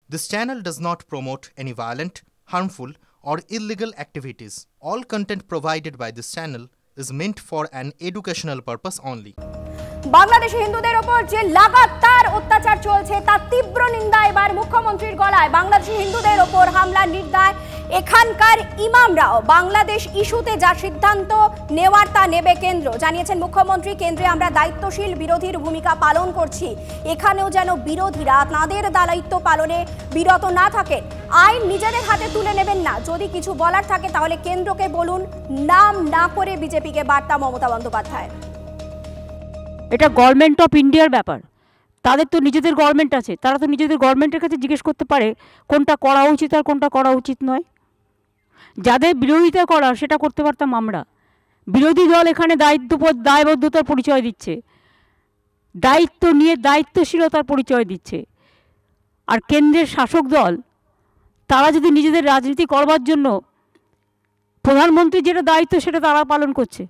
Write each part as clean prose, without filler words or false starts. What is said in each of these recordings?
This channel does not promote any violent, harmful, or illegal activities. All content provided by this channel is meant for an educational purpose only. বাংলাদেশে হিন্দুদের ওপর যে লাগাতার অত্যাচার চলছে তার তীব্র নিন্দা এবার মুখ্যমন্ত্রীর গলায়। বাংলাদেশি হিন্দুদের ওপর হামলার নির্দায় এখানকার ইমামরাও। বাংলাদেশ ইস্যুতে যা সিদ্ধান্ত নেওয়ার তা নেবে কেন্দ্র, জানিয়েছেন মুখ্যমন্ত্রী। কেন্দ্রে আমরা দায়িত্বশীল বিরোধীর ভূমিকা পালন করছি, এখানেও যেন বিরোধীরা তাঁদের দায়িত্ব পালনে বিরত না থাকেন। আইন নিজেদের হাতে তুলে নেবেন না, যদি কিছু বলার থাকে তাহলে কেন্দ্রকে বলুন, নাম না করে বিজেপিকে বার্তা মমতা বন্দ্যোপাধ্যায়। এটা গভর্নমেন্ট অফ ইন্ডিয়ার ব্যাপার, তাদের তো নিজেদের গভর্নমেন্ট আছে, তারা তো নিজেদের গভর্নমেন্টের কাছে জিজ্ঞেস করতে পারে কোনটা করা উচিত আর কোনটা করা উচিত নয়। যাদের বিরোধিতা করা সেটা করতে পারতাম আমরা। বিরোধী দল এখানে দায়বদ্ধতার পরিচয় দিচ্ছে, দায়িত্ব নিয়ে দায়িত্বশীলতার পরিচয় দিচ্ছে। আর কেন্দ্রের শাসক দল তারা যদি নিজেদের রাজনীতি করবার জন্য প্রধানমন্ত্রীর যেটা দায়িত্ব সেটা তারা পালন করছে,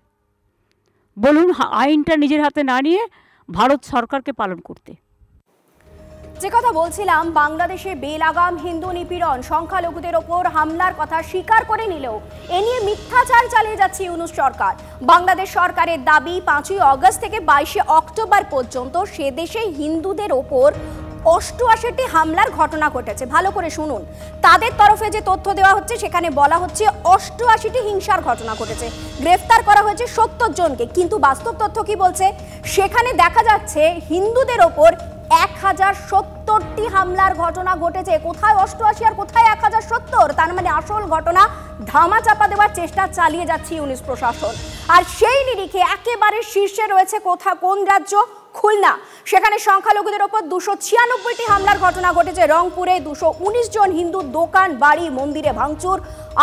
বলুন আইনটা নিজের হাতে না নিয়ে ভারত সরকারকে পালন করতে। যে কথা বলছিলাম, বাংলাদেশে বেলাগাম হিন্দু নিপীড়ন, সংখ্যালঘুদের ওপর হামলার কথা স্বীকার করে নিলেও এ নিয়ে মিথ্যাচার চালিয়ে যাচ্ছে ইউনূস সরকার। বাংলাদেশ সরকারের দাবি 5ই আগস্ট থেকে 22শে অক্টোবর পর্যন্ত সে দেশে হিন্দুদের ওপর 88টি হামলার ঘটনা ঘটেছে। ভালো করে শুনুন, তাদের তরফে যে তথ্য দেওয়া হচ্ছে সেখানে বলা হচ্ছে 88টি হিংসার ঘটনা ঘটেছে, গ্রেফতার করা হয়েছে 70 জনকে। কিন্তু বাস্তব তথ্য কি বলছে? সেখানে দেখা যাচ্ছে হিন্দুদের ওপর 1070টি হামলার ঘটনা ঘটেছে। কোথায় 88 আর কোথায় 1070? তার মানে আসল ঘটনা ধামাচাপা দেওয়ার চেষ্টা চালিয়ে যাচ্ছে ইউনূস প্রশাসন। আর সেই নিরিখে একেবারে শীর্ষে রয়েছে কোন রাজ্য? খুলনা। সেখানে সংখ্যালঘুদের ওপর 296টি হামলার ঘটনা ঘটেছে। রংপুরে 219 জন হিন্দু দোকান, বাড়ি, মন্দিরে ভাঙচুর,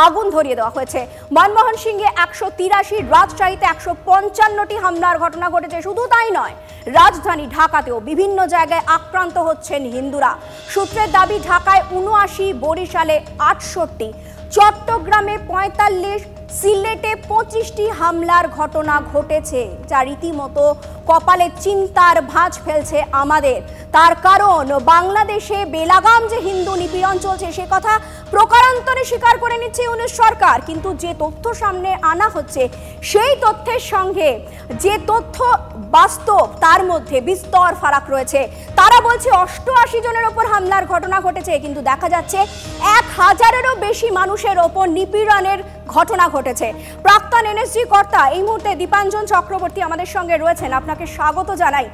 আগুন ধরিয়ে দেওয়া হয়েছে। মনমোহন সিংহে 183, রাজশাহীতে 155টি হামলার ঘটনা ঘটেছে। শুধু তাই নয়, রাজধানী ঢাকাতেও বিভিন্ন জায়গায় আক্রান্ত হচ্ছেন হিন্দুরা। সূত্রের দাবি ঢাকায় 79, বরিশালে 68, চট্টগ্রামে 45, সিলেটে 25টি হামলার ঘটনা ঘটেছে, যা রীতিমতো কপালে চিন্তার ভাঁজ ফেলছে আমাদের। তার কারণ বাংলাদেশে বেলাগাম যে হিন্দু নিপীড়ন চলছে সে কথা প্রকারান্তরে স্বীকার করে নিচ্ছে ইউনূস সরকার। কিন্তু যে তথ্য সামনে আনা হচ্ছে সেই তথ্যের সঙ্গে যে তথ্য বাস্তব তার মধ্যে বিস্তর ফারাক রয়েছে। তারা বলছে 88 জনের ওপর হামলার ঘটনা ঘটেছে, কিন্তু দেখা যাচ্ছে 1000-এরও বেশি মানুষের ওপর নিপীড়নের ঘটনা ঘটেছে। প্রাক্তন এনএসজি কর্তা এই মুহূর্তে দীপাঞ্জন চক্রবর্তী আমাদের সঙ্গে রয়েছেন, আপনাকে স্বাগত জানাই।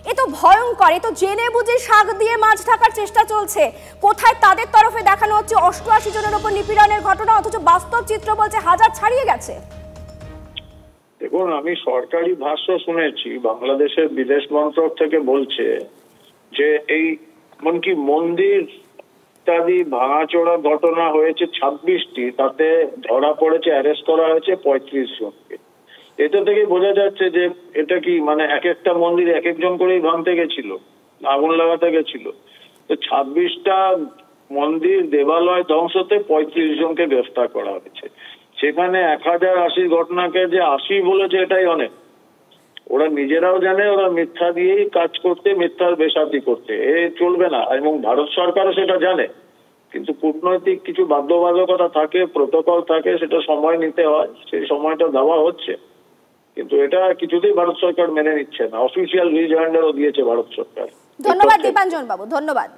এ তো ভয়ঙ্কর, এ তো জেনে বুঝে শাক দিয়ে মাছ ঢাকার চেষ্টা চলছে। কোথায় তাদের তরফে দেখানো হচ্ছে 88 জনের ওপর নিপীড়নের ঘটনা, অথচ বাস্তব চিত্র বলছে 1000 ছাড়িয়ে গেছে। দেখুন, আমি সরকারি ভাষ্য শুনেছি, বাংলাদেশের বিদেশ মন্ত্রক থেকে বলছে যে এই এমনকি মন্দির ইত্যাদি ভাঙাচোরা ঘটনা হয়েছে 26টি, তাতে ধরা পড়েছে, অ্যারেস্ট করা হয়েছে 35 জনকে। এটা থেকে বোঝা যাচ্ছে যে এটা কি মানে এক একটা মন্দির এক একজন করেই ভাঙতে গেছিল, আগুন লাগাতে গেছিল। তো 26টা মন্দির দেবালয় ধ্বংসতে 35 জনকে গ্রেফতার করা হয়েছে। সেখানে 1080 ঘটনাকে যে 80 বলেছে এটাই অনেক। ওরা নিজেরাও জানে ওরা মিথ্যা দিয়েই কাজ করতে, মিথ্যার বেসাতি করতে, এ চলবে না। এবং ভারত সরকারও সেটা জানে, কিন্তু কূটনৈতিক কিছু বাধ্যবাধকতা থাকে, প্রোটোকল থাকে, সেটা সময় নিতে হয়, সেই সময়টা দেওয়া হচ্ছে। কিন্তু এটা কিছুতেই ভারত সরকার মেনে নিচ্ছে না। অফিসিয়াল রিজয়েন্ডারও দিয়েছে ভারত সরকার। ধন্যবাদ দীপাঞ্জন বাবু, ধন্যবাদ।